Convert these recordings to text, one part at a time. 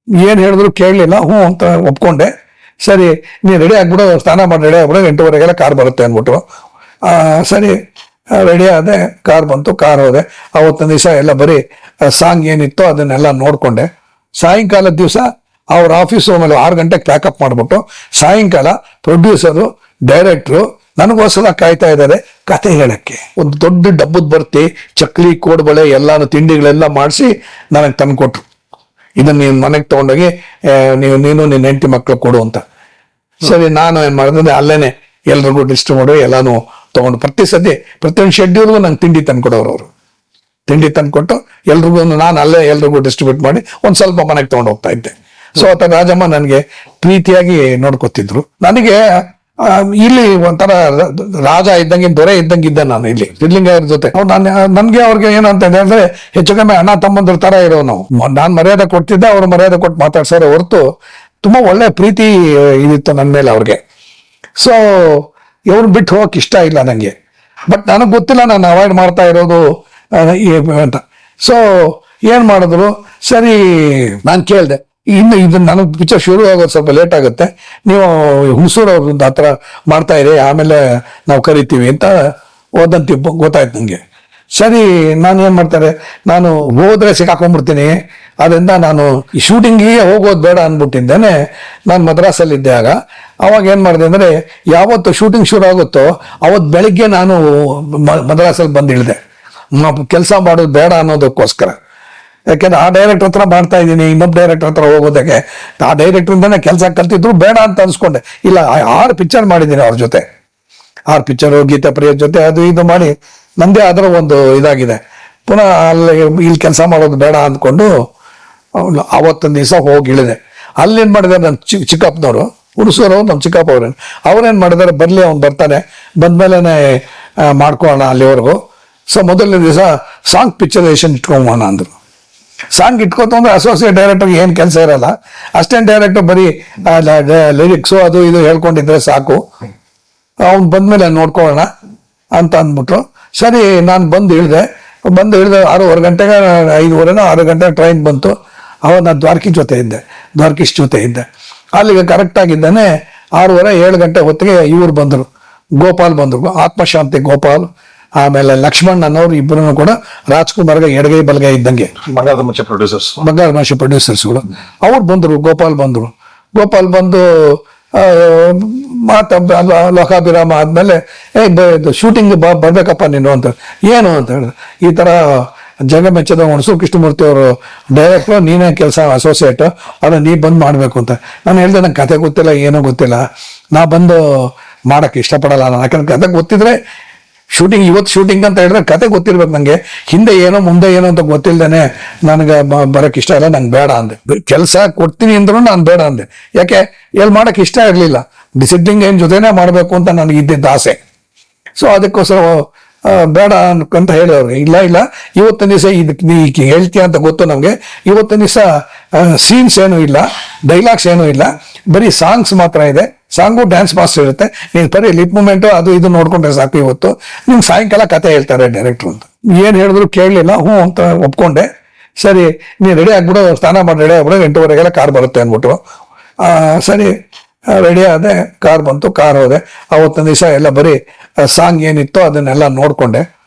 ಏನು ಹೇಳಿದ್ರು ಕೇಳಲಿಲ್ಲ, ಹ್ಞೂ ಅಂತ ಒಪ್ಕೊಂಡೆ. ಸರಿ ನೀನು ರೆಡಿ ಆಗ್ಬಿಡು, ಸ್ನಾನ ಮಾಡಿ ರೆಡಿ ಆಗ್ಬಿಡು, 8:30ಗೆಲ್ಲ ಕಾರ್ ಬರುತ್ತೆ ಅಂದ್ಬಿಟ್ರು. ಸರಿ ರೆಡಿ ಆದೆ, ಕಾರ್ ಬಂತು, ಕಾರ್ ಹೋದೆ. ಅವತ್ತೊಂದು ದಿವಸ ಎಲ್ಲ ಬರೀ ಸಾಂಗ್ ಏನಿತ್ತು ಅದನ್ನೆಲ್ಲ ನೋಡಿಕೊಂಡೆ. ಸಾಯಂಕಾಲದ ದಿವಸ ಅವ್ರ ಆಫೀಸು ಆಮೇಲೆ 6 ಗಂಟೆಗೆ ಪ್ಯಾಕಪ್ ಮಾಡಿಬಿಟ್ಟು ಸಾಯಂಕಾಲ ಪ್ರೊಡ್ಯೂಸರು ಡೈರೆಕ್ಟ್ರು ನನಗೋಸ್ಕರ ಕಾಯ್ತಾ ಇದ್ದಾರೆ ಕತೆ ಹೇಳಕ್ಕೆ. ಒಂದು ದೊಡ್ಡ ಡಬ್ಬದ ಬರ್ತಿ, ಚಕ್ಲಿ, ಕೋಡ್ಬಳೆ ಎಲ್ಲಾನು ತಿಂಡಿಗಳೆಲ್ಲ ಮಾಡಿಸಿ ನನಗೆ ತಂದುಕೊಟ್ರು. ಇದನ್ನ ನೀನು ಮನೆಗೆ ತೊಗೊಂಡೋಗಿ ನೀನು ನಿನ್ನ ಹೆಂಡತಿ ಮಕ್ಕಳು ಕೊಡು ಅಂತ. ಸರಿ ನಾನು ಏನು ಮಾಡಿದ್ರೆ ಅಲ್ಲೇನೆ ಎಲ್ರಿಗೂ ಡಿಸ್ಟ್ರಿಬ್ಯೂಟ್ ಎಲ್ಲಾನು ತೊಗೊಂಡು ಪ್ರತಿಯೊಂದು ಶೆಡ್ಯೂಲ್ಗೂ ನಂಗೆ ತಿಂಡಿ ತಂದ್ಕೊಡೋರು ಅವರು. ತಿಂಡಿ ತಂದ್ಕೊಟ್ಟು ಎಲ್ರಿಗೂ ನಾನು ಅಲ್ಲೇ ಎಲ್ರಿಗೂ ಡಿಸ್ಟ್ರಿಬ್ಯೂಟ್ ಮಾಡಿ ಒಂದು ಸ್ವಲ್ಪ ಮನೆಗೆ ತೊಗೊಂಡು ಹೋಗ್ತಾ ಇದ್ದೆ. ಸೊ ಆತ ರಾಜಮ್ಮ ನನಗೆ ಪ್ರೀತಿಯಾಗಿ ನೋಡ್ಕೊತಿದ್ರು. ನನಗೆ ಇಲ್ಲಿ ಒಂಥರ ರಾಜ ಇದ್ದಂಗೆ, ದೊರೆ ಇದ್ದಂಗೆ ಇದ್ದೆ ನಾನು ಇಲ್ಲಿ ಸಿದ್ಲಿಂಗಯ್ಯರ ಜೊತೆ. ನನ್ಗೆ ಅವ್ರಿಗೆ ಏನಂತ ಹೇಳಿದ್ರೆ ಹೆಚ್ಚು ಕಮ್ಮಿ ಅಣ್ಣ ತಮ್ಮಂದ್ರ ತರ ಇರೋ ನಾವು. ನಾನು ಮರ್ಯಾದೆ ಕೊಡ್ತಿದ್ದೆ, ಅವ್ರು ಮರ್ಯಾದೆ ಕೊಟ್ಟು ಮಾತಾಡ್ಸೋರೆ ಹೊರತು ತುಂಬಾ ಒಳ್ಳೆ ಪ್ರೀತಿ ಇದಿತ್ತು ನನ್ನ ಮೇಲೆ ಅವ್ರಿಗೆ. ಸೊ ಇವ್ರು ಬಿಟ್ಟು ಹೋಗಕ್ಕೆ ಇಷ್ಟ ಇಲ್ಲ ನನಗೆ. ಬಟ್ ನನಗೆ ಗೊತ್ತಿಲ್ಲ ನಾನು ಅವಾಯ್ಡ್ ಮಾಡ್ತಾ ಇರೋದು ಅಂತ. ಸೊ ಏನ್ ಮಾಡಿದ್ರು, ಸರಿ ನಾನು ಕೇಳಿದೆ, ಇನ್ನು ಇದನ್ನ ನನಗೆ ಪಿಕ್ಚರ್ ಶುರು ಆಗೋದು ಸ್ವಲ್ಪ ಲೇಟ್ ಆಗುತ್ತೆ, ನೀವು ಹುಣಸೂರು ಅವ್ರದ್ದು ಆ ಥರ ಮಾಡ್ತಾ ಇರಿ, ಆಮೇಲೆ ನಾವು ಕರಿತೀವಿ ಅಂತ ಓದಂತ ಗೊತ್ತಾಯ್ತು ನನಗೆ. ಸರಿ ನಾನು ಏನು ಮಾಡ್ತಾರೆ, ನಾನು ಹೋದ್ರೆ ಸಿಕ್ಕಾಕೊಂಡ್ಬಿಡ್ತೀನಿ, ಅದರಿಂದ ನಾನು ಈ ಶೂಟಿಂಗಿಗೆ ಹೋಗೋದು ಬೇಡ ಅಂದ್ಬಿಟ್ಟಿದ್ದೇನೆ. ನಾನು ಮದ್ರಾಸಲ್ಲಿದ್ದೆ ಆಗ. ಅವಾಗ ಏನು ಮಾಡಿದೆ ಅಂದರೆ, ಯಾವತ್ತು ಶೂಟಿಂಗ್ ಶುರು ಆಗುತ್ತೋ ಅವತ್ತು ಬೆಳಿಗ್ಗೆ ನಾನು ಮದ್ರಾಸಲ್ಲಿ ಬಂದು ಇಳಿದೆ, ಕೆಲಸ ಮಾಡೋದು ಬೇಡ ಅನ್ನೋದಕ್ಕೋಸ್ಕರ. ಯಾಕೆಂದ್ರೆ ಆ ಡೈರೆಕ್ಟರ್ ಹತ್ರ ಮಾಡ್ತಾ ಇದ್ದೀನಿ, ಇನ್ನೊಬ್ಬ ಡೈರೆಕ್ಟರ್ ಹತ್ರ ಹೋಗೋದಕ್ಕೆ ಆ ಡೈರೆಕ್ಟ್ರಿಂದನೇ ಕೆಲಸ ಕಲ್ತಿದ್ರು, ಬೇಡ ಅಂತ ಅನ್ಸ್ಕೊಂಡೆ. ಇಲ್ಲ, 6 ಪಿಕ್ಚರ್ ಮಾಡಿದ್ದೀನಿ ಅವ್ರ ಜೊತೆ, 6 ಪಿಕ್ಚರು, ಗೀತಾ ಪ್ರಿಯ ಜೊತೆ ಅದು ಇದು ಮಾಡಿ ನಂದೇ ಅದರ ಒಂದು ಇದಾಗಿದೆ. ಪುನಃ ಇಲ್ಲಿ ಕೆಲಸ ಮಾಡೋದು ಬೇಡ ಅಂದ್ಕೊಂಡು ಅವತ್ತೊಂದು ದಿವಸ ಹೋಗಿ ಇಳಿದೆ. ಅಲ್ಲೇನು ಮಾಡಿದ್ದಾರೆ, ನನ್ನ ಚಿಕ್ಕಪ್ಪನವರು ಹುಣಸೂರು, ನಮ್ಮ ಚಿಕ್ಕಪ್ಪ ಅವ್ರೇನು ಮಾಡಿದ್ದಾರೆ, ಬರಲಿ ಅವ್ನು ಬರ್ತಾನೆ, ಬಂದ್ಮೇಲೆ ಮಾಡ್ಕೊಳ್ಳೋಣ ಅಲ್ಲಿವರೆಗೂ. ಸೊ ಮೊದಲನೇ ದಿವಸ ಸಾಂಗ್ ಪಿಕ್ಚರೈಸೇಷನ್ ಇಟ್ಕೊಂಬೋಣ ಅಂದರು. ಸಾಂಗ್ ಇಟ್ಕೊತಂದ್ರೆ ಅಸೋಸಿಯೇಟ್ ಡೈರೆಕ್ಟರ್ಗೆ ಏನು ಕೆಲಸ ಇರಲ್ಲ, ಅಸಿಸ್ಟೆಂಟ್ ಡೈರೆಕ್ಟರ್ ಬರೀ ಲಿರಿಕ್ಸು ಅದು ಇದು ಹೇಳ್ಕೊಂಡಿದ್ರೆ ಸಾಕು, ಅವ್ನು ಬಂದ್ಮೇಲೆ ನೋಡ್ಕೊಳ್ಳೋಣ ಅಂತ ಅಂದ್ಬಿಟ್ರು. ಸರಿ ನಾನು ಬಂದು ಇಳಿದೆ 6:30 ಗಂಟೆಗೆ, 5:30 6 ಗಂಟೆಗೆ ಟ್ರೈನ್ ಬಂತು. ಅವಾಗ ನಾನು ದ್ವಾರಕೀಶ್ ಜೊತೆ ಇದ್ದೆ. ಅಲ್ಲಿಗೆ ಕರೆಕ್ಟಾಗಿದ್ದಾನೆ 6:30 7 ಗಂಟೆ ಹೊತ್ತಿಗೆ ಇವ್ರು ಬಂದರು, ಗೋಪಾಲ್ ಬಂದರು, ಆತ್ಮಶಾಂತಿ ಗೋಪಾಲ್, ಆಮೇಲೆ ಲಕ್ಷ್ಮಣ್ ಅನ್ನೋರು ಇಬ್ಬರು ಕೂಡ ರಾಜ್ಕುಮಾರ್ಗೆ ಎಡಗೈ ಬಲಗೈ ಇದ್ದಂಗೆ ಬಂಗಾರದ ಮನುಷ್ಯ ಪ್ರೊಡ್ಯೂಸರ್ಸ್ಗಳು. ಅವ್ರು ಬಂದರು, ಗೋಪಾಲ್ ಬಂದು ಲೋಕಾಭಿರಾಮ ಆದ್ಮೇಲೆ ಶೂಟಿಂಗ್ ಬರ್ಬೇಕಪ್ಪ ನೀನು ಅಂತ. ಏನು ಅಂತ ಹೇಳಿದ್ರೆ, ಈ ತರ ಜಗಮೆಚ್ಚದ ಹುಣಸೂರು ಕೃಷ್ಣಮೂರ್ತಿ ಅವರು ಡೈರೆಕ್ಟ್ರು, ನೀನೇ ಕೆಲಸ ಅಸೋಸಿಯೇಟ್, ಅದನ್ನ ನೀ ಬಂದು ಮಾಡಬೇಕು ಅಂತ. ನಾನು ಹೇಳಿದೆ, ನಂಗೆ ಕತೆ ಗೊತ್ತಿಲ್ಲ, ಏನೂ ಗೊತ್ತಿಲ್ಲ, ನಾ ಬಂದು ಮಾಡಕ್ಕೆ ಇಷ್ಟಪಡಲ್ಲ ನಾನು. ಯಾಕಂದ್ರೆ ಕತೆ ಗೊತ್ತಿದ್ರೆ ಇವತ್ತು ಶೂಟಿಂಗ್ ಅಂತ ಹೇಳಿದ್ರೆ ಕತೆ ಗೊತ್ತಿರ್ಬೇಕು ನನಗೆ, ಹಿಂದೆ ಏನೋ ಮುಂದೆ ಏನೋ ಅಂತ ಗೊತ್ತಿಲ್ದೇನೆ ನನಗೆ ಬರೋಕ್ಕೆ ಇಷ್ಟ ಇಲ್ಲ, ನಂಗೆ ಬೇಡ ಅಂದೆ. ಕೆಲಸ ಕೊಡ್ತೀನಿ ಅಂದ್ರೂ ನಾನು ಬೇಡ ಅಂದೆ. ಯಾಕೆ ಎಲ್ಲಿ ಮಾಡೋಕ್ಕೆ ಇಷ್ಟ ಇರಲಿಲ್ಲ, ಡಿಸಿಪ್ಲಿನ್ ಏನು ಜೊತೆನೇ ಮಾಡಬೇಕು ಅಂತ ನನಗೆ ಇದ್ದಿದ್ದ ಆಸೆ. ಸೊ ಅದಕ್ಕೋಸ್ಕರ ಬೇಡ ಅಂತ ಹೇಳೋರು. ಇಲ್ಲ ಇವತ್ತಿನ ದಿವಸ ಇದಕ್ಕೆ ನೀ ಹೇಳ್ತೀಯ ಅಂತ ಗೊತ್ತು ನಮಗೆ. ಇವತ್ತಿನ ದಿವಸ ಸೀನ್ಸ್ ಏನೂ ಇಲ್ಲ, ಡೈಲಾಗ್ಸ್ ಏನೂ ಇಲ್ಲ, ಬರೀ ಸಾಂಗ್ಸ್ ಮಾತ್ರ ಇದೆ. ಸಾಂಗು ಡ್ಯಾನ್ಸ್ ಮಾಸ್ಟರ್ ಇರುತ್ತೆ, ನೀನು ಬರೀ ಲಿಪ್ ಮೂಮೆಂಟು ಅದು ಇದು ನೋಡ್ಕೊಂಡ್ರೆ ಸಾಕು. ಇವತ್ತು ನಿಮ್ಗೆ ಸಾಯಂಕಾಲ ಕತೆ ಹೇಳ್ತಾರೆ ಡೈರೆಕ್ಟ್ರು ಅಂತ. ಏನು ಹೇಳಿದ್ರು ಕೇಳಲಿಲ್ಲ, ಹ್ಞೂ ಅಂತ ಒಪ್ಕೊಂಡೆ. ಸರಿ ನೀನು ರೆಡಿ ಆಗ್ಬಿಡು, ಸ್ನಾನ ಮಾಡಿ ರೆಡಿ ಆಗ್ಬಿಡು, 8:30ಗೆಲ್ಲ ಕಾರ್ ಬರುತ್ತೆ ಅಂದ್ಬಿಟ್ರು. ಸರಿ ರೆಡಿ ಆದೆ, ಕಾರ್ ಬಂತು, ಕಾರ್ ಹೋದೆ. ಅವತ್ತೊಂದು ದಿವಸ ಎಲ್ಲ ಬರೀ ಸಾಂಗ್ ಏನಿತ್ತು ಅದನ್ನೆಲ್ಲ ನೋಡಿಕೊಂಡೆ.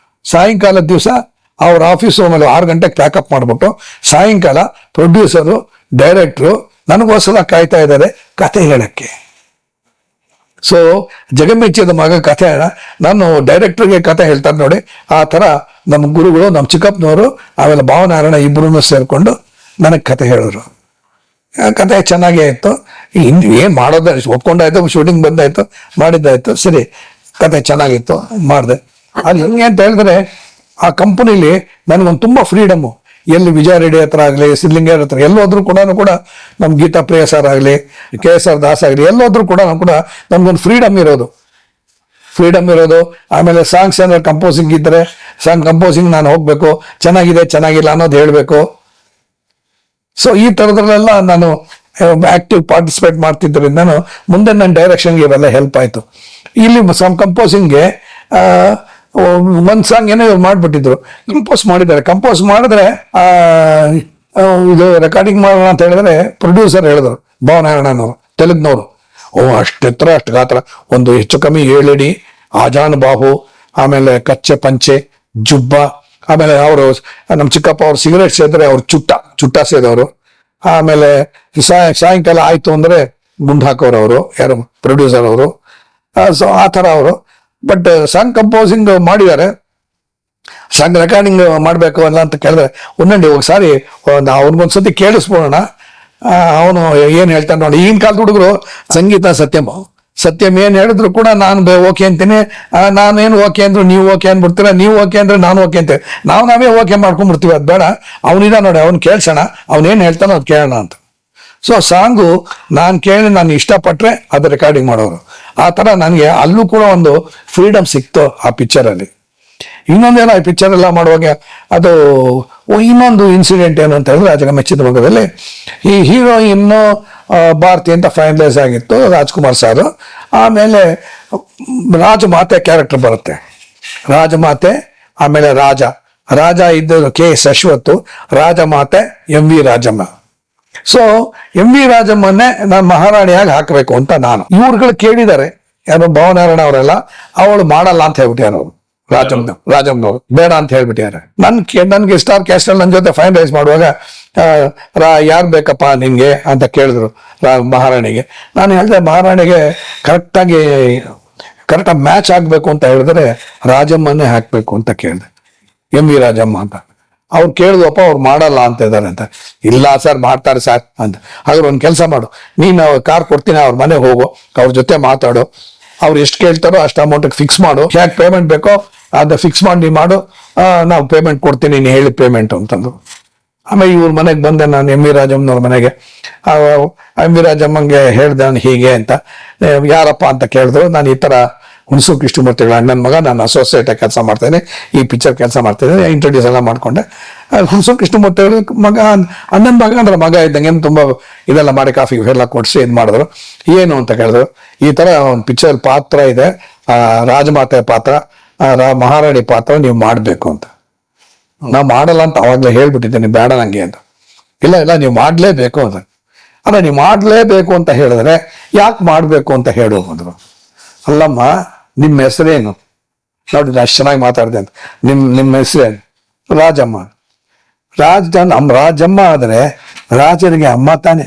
ಸಾಯಂಕಾಲದ ದಿವಸ ಅವ್ರ ಆಫೀಸು ಆಮೇಲೆ 6 ಗಂಟೆಗೆ ಪ್ಯಾಕಪ್ ಮಾಡಿಬಿಟ್ಟು ಸಾಯಂಕಾಲ ಪ್ರೊಡ್ಯೂಸರು ಡೈರೆಕ್ಟ್ರು ನನಗೋಸ್ಕರ ಕಾಯ್ತಾ ಇದ್ದಾರೆ ಕತೆ ಹೇಳಕ್ಕೆ. ಸೊ ಜಗಮೆಚ್ಚಿದ ಮಗ ಕಥೆ, ನಾನು ಡೈರೆಕ್ಟರ್ಗೆ ಕತೆ ಹೇಳ್ತಾರೆ ನೋಡಿ, ಆ ಥರ ನಮ್ಮ ಗುರುಗಳು, ನಮ್ಮ ಚಿಕ್ಕಪ್ಪನವರು, ಆಮೇಲೆ ಭಾವನಾರಾಯಣ ಇಬ್ಬರೂ ಸೇರಿಕೊಂಡು ನನಗೆ ಕತೆ ಹೇಳಿದ್ರು. ಕತೆ ಚೆನ್ನಾಗೇ ಇತ್ತು. ಏನು ಮಾಡೋದು ಒಪ್ಕೊಂಡಾಯ್ತು, ಶೂಟಿಂಗ್ ಬಂದಾಯ್ತು, ಮಾಡಿದ್ದಾಯ್ತು. ಸರಿ ಕತೆ ಚೆನ್ನಾಗಿತ್ತು, ಮಾಡಿದೆ. ಅದು ಹೆಂಗೆ ಅಂತ ಹೇಳಿದ್ರೆ, ಆ ಕಂಪನಿಲಿ ನನಗೊಂದು ತುಂಬ ಫ್ರೀಡಮ್ಮು. ಎಲ್ಲಿ ವಿಜಯ ರೆಡ್ಡಿ ಹತ್ರ ಆಗಲಿ, ಸಿದ್ಲಿಂಗಯ್ಯರ ಹತ್ರ ಎಲ್ಲೋದ್ರೂ ಕೂಡ ನಮ್ಮ ಗೀತಾ ಪ್ರಿಯ ಸರ್ ಆಗಲಿ, KSR ದಾಸ್ ಆಗಲಿ, ಎಲ್ಲೋದ್ರೂ ಕೂಡ ನಮ್ಗೊಂದು ಫ್ರೀಡಮ್ ಇರೋದು. ಆಮೇಲೆ ಸಾಂಗ್ಸ್ ಏನಾದ್ರು ಕಂಪೋಸಿಂಗ್ ಇದ್ದರೆ ಸಾಂಗ್ ಕಂಪೋಸಿಂಗ್ ನಾನು ಹೋಗ್ಬೇಕು, ಚೆನ್ನಾಗಿದೆ ಚೆನ್ನಾಗಿಲ್ಲ ಅನ್ನೋದು ಹೇಳಬೇಕು. ಸೊ ಈ ಥರದ್ರಲ್ಲೆಲ್ಲ ನಾನು ಆಕ್ಟಿವ್ ಪಾರ್ಟಿಸಿಪೇಟ್ ಮಾಡ್ತಿದ್ದರಿಂದ ಮುಂದೆ ನನ್ನ ಡೈರೆಕ್ಷನ್ಗೆ ಇವೆಲ್ಲ ಹೆಲ್ಪ್ ಆಯಿತು. ಇಲ್ಲಿ ಕಂಪೋಸಿಂಗ್ಗೆ ಒಂದು ಸಾಂಗ್ ಏನೋ ಇವ್ರು ಮಾಡಿಬಿಟ್ಟಿದ್ರು, ಕಂಪೋಸ್ ಮಾಡಿದ್ದಾರೆ. ಕಂಪೋಸ್ ಮಾಡಿದ್ರೆ ಇದು ರೆಕಾರ್ಡಿಂಗ್ ಮಾಡೋಣ ಅಂತ ಹೇಳಿದ್ರೆ ಪ್ರೊಡ್ಯೂಸರ್ ಹೇಳಿದ್ರು ಭಾವನಾರಾಯಣನವರು ತೆಲುಗ್ನವರು. ಅಷ್ಟೆತ್ರ ಅಷ್ಟು ಗಾತ್ರ, ಒಂದು ಹೆಚ್ಚು ಕಮ್ಮಿ 7 ಅಡಿ, ಆಜಾನ್ ಬಾಹು, ಆಮೇಲೆ ಕಚ್ಚೆ ಪಂಚೆ, ಜುಬ್ಬ, ಆಮೇಲೆ ಅವರು ನಮ್ಮ ಚಿಕ್ಕಪ್ಪ ಅವ್ರು ಸಿಗರೇಟ್ ಸೇದ್ರೆ ಅವ್ರು ಚುಟ್ಟ ಸೇದವರು. ಆಮೇಲೆ ಸಾಯಂಕಾಲ ಆಯ್ತು ಅಂದ್ರೆ ಗುಂಡು ಹಾಕೋರು ಅವರು, ಯಾರು ಪ್ರೊಡ್ಯೂಸರ್ ಅವರು. ಸೊ ಆ ಥರ ಅವರು. ಬಟ್ ಸಾಂಗ್ ಕಂಪೋಸಿಂಗ್ ಮಾಡಿದ್ದಾರೆ. ಸಾಂಗ್ ರೆಕಾರ್ಡಿಂಗ್ ಮಾಡಬೇಕು ಅಲ್ಲ ಅಂತ ಕೇಳಿದ್ರೆ ಒಂದೊಂದು ఒకసారి ಅವ್ರಿಗೊಂದ್ಸತಿ ಕೇಳಿಸ್ಬೋಣ, ಅವನು ಏನ್ ಹೇಳ್ತಾನೆ ನೋಡಿ. ಈಗಿನ ಕಾಲದ ಹುಡುಗರು ಸಂಗೀತ ಸತ್ಯಂ ಏನ್ ಹೇಳಿದ್ರು ಕೂಡ ನಾನು ಓಕೆ ಅಂತೀನಿ, ನಾನೇನು ಓಕೆ ಅಂದ್ರು ನೀವು ಓಕೆ ಅಂದ್ಬಿಡ್ತೀರಾ, ನೀವು ಓಕೆ ಅಂದ್ರೆ ನಾನು ಓಕೆ ಅಂತೇವೆ, ನಾವೇ ಓಕೆ ಮಾಡ್ಕೊಂಡ್ಬಿಡ್ತೀವಿ. ಅದು ಬೇಡ, ಅವನಿದ ನೋಡಿ, ಅವ್ನು ಕೇಳ್ಸೋಣ, ಅವನೇನು ಹೇಳ್ತಾನೋ ಅದು ಕೇಳೋಣ ಅಂತ. ಸೊ ಸಾಂಗು ನಾನು ಕೇಳಿ ನಾನು ಇಷ್ಟಪಟ್ರೆ ಅದು ರೆಕಾರ್ಡಿಂಗ್ ಮಾಡೋರು. ಆ ಥರ ನನಗೆ ಅಲ್ಲೂ ಕೂಡ ಒಂದು ಫ್ರೀಡಮ್ ಸಿಕ್ತು ಆ ಪಿಕ್ಚರಲ್ಲಿ. ಇನ್ನೊಂದೇನೋ ಈ ಪಿಕ್ಚರ್ ಎಲ್ಲ ಮಾಡುವಾಗ ಅದು ಇನ್ನೊಂದು ಇನ್ಸಿಡೆಂಟ್ ಏನು ಅಂತ ಹೇಳಿದ್ರೆ, ರಾಜಗ ಮೆಚ್ಚಿದ ಮಗದಲ್ಲಿ ಈ ಹೀರೋಯಿನ್ನು ಭಾರತಿ ಅಂತ ಫೈನಲೈಸ್ ಆಗಿತ್ತು, ರಾಜ್ಕುಮಾರ್ ಸಾರು. ಆಮೇಲೆ ರಾಜಮಾತೆ ಕ್ಯಾರೆಕ್ಟರ್ ಬರುತ್ತೆ, ರಾಜಮಾತೆ. ಆಮೇಲೆ ರಾಜ ಇದ್ದ KS Ashwath, ರಾಜಮಾತೆ MV Rajamma. So MV ರಾಜಮ್ಮನ್ನೇ ನಾನು ಮಹಾರಾಣಿಯಾಗಿ ಹಾಕಬೇಕು ಅಂತ ನಾನು. ಇವ್ರುಗಳು ಕೇಳಿದ್ದಾರೆ, ಯಾರು ಭಾವನಾರಾಯಣ ಅವರೆಲ್ಲ, ಅವಳು ಮಾಡಲ್ಲ ಅಂತ ಹೇಳ್ಬಿಟ್ಟಾರ ಅವರು, ರಾಜಮ್ನವ್ರು ಬೇಡ ಅಂತ ಹೇಳ್ಬಿಟ್ಟಾರೆ. ನನ್ಗೆ ಸ್ಟಾರ್ ಕ್ಯಾಸ್ಟ್ ಅಲ್ಲಿ ನನ್ನ ಜೊತೆ ಫೈನಲೈಸ್ ಮಾಡುವಾಗ ಯಾರು ಬೇಕಪ್ಪ ನಿನ್ಗೆ ಅಂತ ಕೇಳಿದ್ರು ಮಹಾರಾಣಿಗೆ. ನಾನು ಹೇಳಿದೆ ಮಹಾರಾಣಿಗೆ ಕರೆಕ್ಟಾಗಿ ಮ್ಯಾಚ್ ಆಗ್ಬೇಕು ಅಂತ ಹೇಳಿದ್ರೆ ರಾಜಮ್ಮನ್ನೇ ಹಾಕ್ಬೇಕು ಅಂತ ಕೇಳಿದೆ, MV ರಾಜಮ್ಮ ಅಂತ. ಅವ್ರು ಕೇಳಿದ್ವಪ್ಪ, ಅವ್ರು ಮಾಡಲ್ಲ ಅಂತ ಇದ್ದಾರೆ ಅಂತ. ಇಲ್ಲ ಸರ್ ಮಾಡ್ತಾರೆ ಸರ್ ಅಂತ. ಹಾಗಾದ್ರೆ ಒಂದು ಕೆಲಸ ಮಾಡು, ನೀನು ಕಾರ್ ಕೊಡ್ತೀನಿ, ಅವ್ರ ಮನೆಗೆ ಹೋಗು, ಅವ್ರ ಜೊತೆ ಮಾತಾಡು, ಅವ್ರು ಎಷ್ಟು ಕೇಳ್ತಾರೋ ಅಷ್ಟು ಅಮೌಂಟಿಗೆ ಫಿಕ್ಸ್ ಮಾಡು, ಯಾಕೆ ಪೇಮೆಂಟ್ ಬೇಕೋ ಅದು ಫಿಕ್ಸ್ ಮಾಡಿ ನೀ ಮಾಡು, ನಾವು ಪೇಮೆಂಟ್ ಕೊಡ್ತೀನಿ, ನೀನು ಹೇಳಿ ಪೇಮೆಂಟ್ ಅಂತಂದು. ಆಮೇಲೆ ಇವ್ರ ಮನೆಗೆ ಬಂದೆ ನಾನು, MV ರಾಜಮ್ಮನವ್ರ ಮನೆಗೆ. MV ರಾಜಮ್ಮಂಗೆ ಹೇಳ್ದೆ ನಾನು ಹೀಗೆ ಅಂತ. ಯಾರಪ್ಪ ಅಂತ ಕೇಳಿದ್ರು. ನಾನು ಈ ಥರ ಹುಣಸೂರು ಕೃಷ್ಣಮೂರ್ತಿಗಳ ಅಣ್ಣನ ಮಗ, ನಾನು ಅಸೋಸಿಯೇಟ್ ಕೆಲಸ ಮಾಡ್ತೇನೆ, ಈ ಪಿಕ್ಚರ್ ಕೆಲಸ ಮಾಡ್ತಿದ್ದೇನೆ, ಇಂಟ್ರೊಡ್ಯೂಸ್ ಎಲ್ಲ ಮಾಡ್ಕೊಂಡೆ. ಹುಣಸೂರು ಕೃಷ್ಣಮೂರ್ತಿಗಳ ಮಗ, ಅಣ್ಣನ ಮಗ ಅಂದ್ರೆ ಮಗ ಇದ್ದಂಗೆ ತುಂಬ ಇದೆಲ್ಲ ಮಾಡಿ ಕಾಫಿ ಎಲ್ಲ ಕೊಡಿಸಿ ಇದು ಮಾಡಿದ್ರು. ಏನು ಅಂತ ಕೇಳಿದ್ರು, ಈ ಥರ ಒಂದು ಪಿಕ್ಚರ್ ಪಾತ್ರ ಇದೆ, ರಾಜಮಾತೆ ಪಾತ್ರ, ಮಹಾರಾಣಿ ಪಾತ್ರ ನೀವು ಮಾಡಬೇಕು ಅಂತ. ನಾ ಮಾಡಲ್ಲ ಅಂತ ಅವಾಗಲೇ ಹೇಳ್ಬಿಟ್ಟಿದ್ದೇನೆ, ಬೇಡ ನಂಗೆ ಅಂತ. ಇಲ್ಲ ನೀವು ಮಾಡಲೇಬೇಕು ಅಂತ. ಅಲ್ಲ ನೀವು ಮಾಡಲೇಬೇಕು ಅಂತ ಹೇಳಿದ್ರೆ ಯಾಕೆ ಮಾಡಬೇಕು ಅಂತ ಹೇಳು ಅಂದ್ರು. ಅಲ್ಲಮ್ಮ ನಿಮ್ಮ ಹೆಸರೇನು ನೋಡಿ, ಅಷ್ಟು ಚೆನ್ನಾಗಿ ಮಾತಾಡಿದೆ ಅಂತ. ನಿಮ್ಮ ಹೆಸರೇನು? ರಾಜಮ್ಮ. ರಾಜಮ್ಮ ಆದ್ರೆ ರಾಜನಿಗೆ ಅಮ್ಮ ತಾನೆ,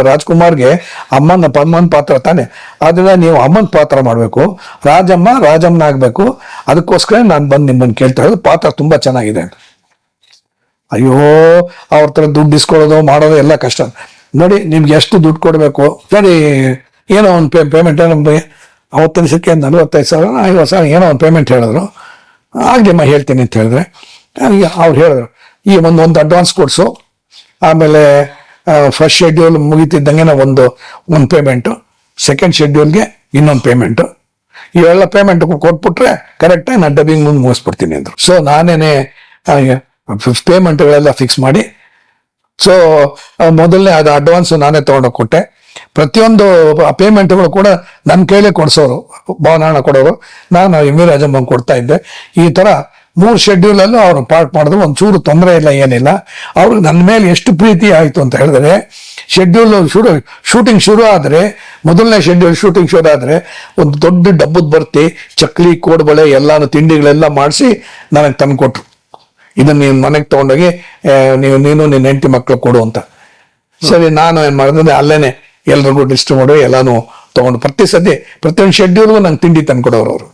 ರಾಜ್ಕುಮಾರ್ಗೆ ಅಮ್ಮನ ಪಾತ್ರ ತಾನೆ. ಅದನ್ನ ನೀವು ಅಮ್ಮನ ಪಾತ್ರ ಮಾಡ್ಬೇಕು, ರಾಜಮ್ಮನ ಆಗ್ಬೇಕು. ಅದಕ್ಕೋಸ್ಕರ ನಾನು ಬಂದು ನಿಮ್ಮನ್ನು ಕೇಳ್ತಾ ಇರೋದು, ಪಾತ್ರ ತುಂಬಾ ಚೆನ್ನಾಗಿದೆ. ಅಯ್ಯೋ, ಅವ್ರ ತರ ದುಡ್ಡು ಇಸ್ಕೊಳ್ಳೋದು ಮಾಡೋದು ಎಲ್ಲ ಕಷ್ಟ. ನೋಡಿ ನಿಮ್ಗೆ ಎಷ್ಟು ದುಡ್ಡು ಕೊಡ್ಬೇಕು, ಸರಿ ಏನೋ ಒಂದು ಪೇಮೆಂಟ್, ನಮ್ಗೆ ಅವತ್ತಿನ ದಿವಸಕ್ಕೆ 45,000 50,000 ಏನೋ ಒಂದು ಪೇಮೆಂಟ್ ಹೇಳಿದ್ರು. ಆಗ್ಲಿಮ್ಮ ಹೇಳ್ತೀನಿ ಅಂತ ಹೇಳಿದ್ರೆ, ಅವ್ರು ಹೇಳಿದ್ರು ಈ ಒಂದು ಅಡ್ವಾನ್ಸ್ ಕೊಡ್ಸು, ಆಮೇಲೆ ಫಸ್ಟ್ ಶೆಡ್ಯೂಲ್ ಮುಗಿತಿದ್ದಂಗೆ ಒಂದು ಪೇಮೆಂಟು, ಸೆಕೆಂಡ್ ಶೆಡ್ಯೂಲ್ಗೆ ಇನ್ನೊಂದು ಪೇಮೆಂಟು, ಇವೆಲ್ಲ ಪೇಮೆಂಟ್ ಕೊಟ್ಬಿಟ್ರೆ ಕರೆಕ್ಟಾಗಿ ನಾನು ಡಬ್ಬಿಂಗ್ ಮುಂದೆ ಮುಗಿಸ್ಬಿಡ್ತೀನಿ ಅಂದ್ರು. ಸೊ ನಾನೇನೆ ಪೇಮೆಂಟ್ಗಳೆಲ್ಲ ಫಿಕ್ಸ್ ಮಾಡಿ, ಸೊ ಮೊದಲನೇ ಅದು ಅಡ್ವಾನ್ಸ್ ನಾನೇ ತಗೊಂಡೋಗಿ ಕೊಟ್ಟೆ. ಪ್ರತಿಯೊಂದು ಪೇಮೆಂಟ್ಗಳು ಕೂಡ ನನ್ನ ಕೈಲೇ ಕೊಡ್ಸೋರು, ಭಾವನಾರಾಯಣ ಕೊಡೋರು, ನಾನು MV ರಾಜಮ್ಮಂಗೆ ಕೊಡ್ತಾ ಇದ್ದೆ. ಈ ತರ 3 ಶೆಡ್ಯೂಲಲ್ಲೂ ಅವ್ರು ಪಾರ್ಟ್ ಮಾಡಿದ್ರು, ಒಂಚೂರು ತೊಂದರೆ ಇಲ್ಲ, ಏನಿಲ್ಲ. ಅವ್ರಿಗೆ ನನ್ನ ಮೇಲೆ ಎಷ್ಟು ಪ್ರೀತಿ ಆಯಿತು ಅಂತ ಹೇಳಿದ್ರೆ, ಶೂಟಿಂಗ್ ಶುರು ಆದರೆ, ಮೊದಲನೇ ಶೆಡ್ಯೂಲ್ ಶೂಟಿಂಗ್ ಶುರು ಆದರೆ ಒಂದು ದೊಡ್ಡ ಡಬ್ಬದ ಬರ್ತಿ, ಚಕ್ಲಿ, ಕೋಡ್ಬಳೆ ಎಲ್ಲಾನು ತಿಂಡಿಗಳೆಲ್ಲ ಮಾಡಿಸಿ ನನಗೆ ತಂದು ಕೊಟ್ರು. ಇದನ್ನ ನೀನು ಮನೆಗೆ ತಗೊಂಡೋಗಿ ನೀನು ನಿನ್ನ ಹೆಂಡತಿ ಮಕ್ಕಳು ಕೊಡು ಅಂತ. ಸರಿ, ನಾನು ಏನ್ ಮಾಡಿದ್ರೆ ಅಲ್ಲೇನೆ ಎಲ್ರಿಗೂ ಡಿಸ್ಟ್ರಿಬ್ಯೂಟ್ ಎಲ್ಲಾನು ತಗೊಂಡು ಪ್ರತಿಯೊಂದು ಶೆಡ್ಯೂಲ್ಗೂ ನಂಗೆ ತಿಂಡಿ ತಂದ್ಕೊಡೋರು. ಅವರು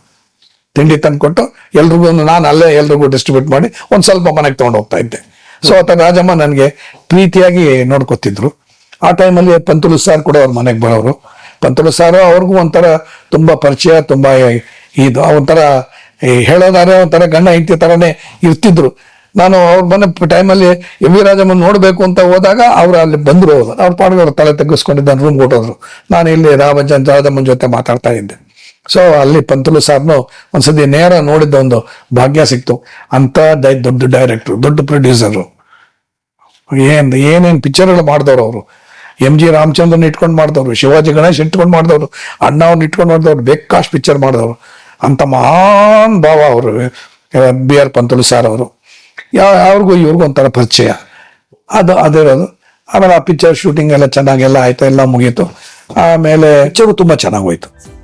ತಿಂಡಿ ತಂದ್ಕೊಟ್ಟು ಎಲ್ರಿಗೂ, ನಾನು ಅಲ್ಲೇ ಎಲ್ರಿಗೂ ಡಿಸ್ಟ್ರಿಬ್ಯೂಟ್ ಮಾಡಿ ಒಂದ್ ಸ್ವಲ್ಪ ಮನೆಗೆ ತಗೊಂಡು ಹೋಗ್ತಾ ಇದ್ದೆ. ಸೊ ಆತ ರಾಜಮ್ಮ ನನಗೆ ಪ್ರೀತಿಯಾಗಿ ನೋಡ್ಕೊತಿದ್ರು. ಆ ಟೈಮಲ್ಲಿ ಪಂತುಲು ಸಾರ್ ಕೂಡ ಅವ್ರ ಮನೆಗೆ ಬರೋರು. ಪಂತುಲು ಸಾರು ಅವ್ರಿಗೂ ಒಂಥರ ತುಂಬಾ ಪರಿಚಯ, ತುಂಬಾ ಇದು ಒಂಥರ ಹೇಳೋದಾದ್ರೆ ಒಂಥರ ಗಂಡ ಹೆಂಡತಿ ತರನೇ ಇರ್ತಿದ್ರು. ನಾನು ಅವ್ರ ಮನೆ ಟೈಮಲ್ಲಿ MV ರಾಜಮ್ಮನ್ ನೋಡ್ಬೇಕು ಅಂತ ಹೋದಾಗ ಅವ್ರು ಅಲ್ಲಿ ಬಂದ್ರು. ಅವ್ರ ಪಾಡಿಗೆ ಅವ್ರ ತಲೆ ತೆಗೆಸ್ಕೊಂಡಿದ್ದ ರೂಮ್ ಕೊಟ್ಟೋದ್ರು. ನಾನು ಇಲ್ಲಿ ರಾಜಮ್ಮನ ಜೊತೆ ಮಾತಾಡ್ತಾ ಇದ್ದೆ. ಸೊ ಅಲ್ಲಿ ಪಂತುಲು ಸಾರ್ನು ಒಂದ್ಸತಿ ನೇರ ನೋಡಿದ್ದ ಒಂದು ಭಾಗ್ಯ ಸಿಕ್ತು. ಅಂತ ದೊಡ್ಡ ಡೈರೆಕ್ಟ್ರು, ದೊಡ್ಡ ಪ್ರೊಡ್ಯೂಸರು, ಏನೇನ್ ಪಿಕ್ಚರ್ಗಳು ಮಾಡಿದವ್ರು ಅವರು. MG ರಾಮಚಂದ್ರನ್ ಇಟ್ಕೊಂಡು ಮಾಡಿದವ್ರು, ಶಿವಾಜಿ ಗಣೇಶ್ ಇಟ್ಕೊಂಡು ಮಾಡಿದವ್ರು, ಅಣ್ಣ ಅವ್ರನ್ನ ಇಟ್ಕೊಂಡು ಮಾಡಿದವ್ರು, ಬೇಕಾಷ್ಟು ಪಿಕ್ಚರ್ ಮಾಡಿದವ್ರು. ಅಂತ ಮಹಾನ್ ಭಾವ ಅವರು BR ಪಂತುಲು ಸಾರ್ ಅವರು. ಅವ್ರಿಗೂ ಇವ್ರಿಗೂ ಒಂಥರ ಪರಿಚಯ ಅದಿರೋದು. ಆಮೇಲೆ ಆ ಪಿಕ್ಚರ್ ಶೂಟಿಂಗ್ ಎಲ್ಲ ಚೆನ್ನಾಗೆಲ್ಲ ಆಯ್ತು, ಎಲ್ಲ ಮುಗೀತು. ಆಮೇಲೆ ಪಿಕ್ಚರು ತುಂಬ ಚೆನ್ನಾಗಿ ಹೋಯ್ತು.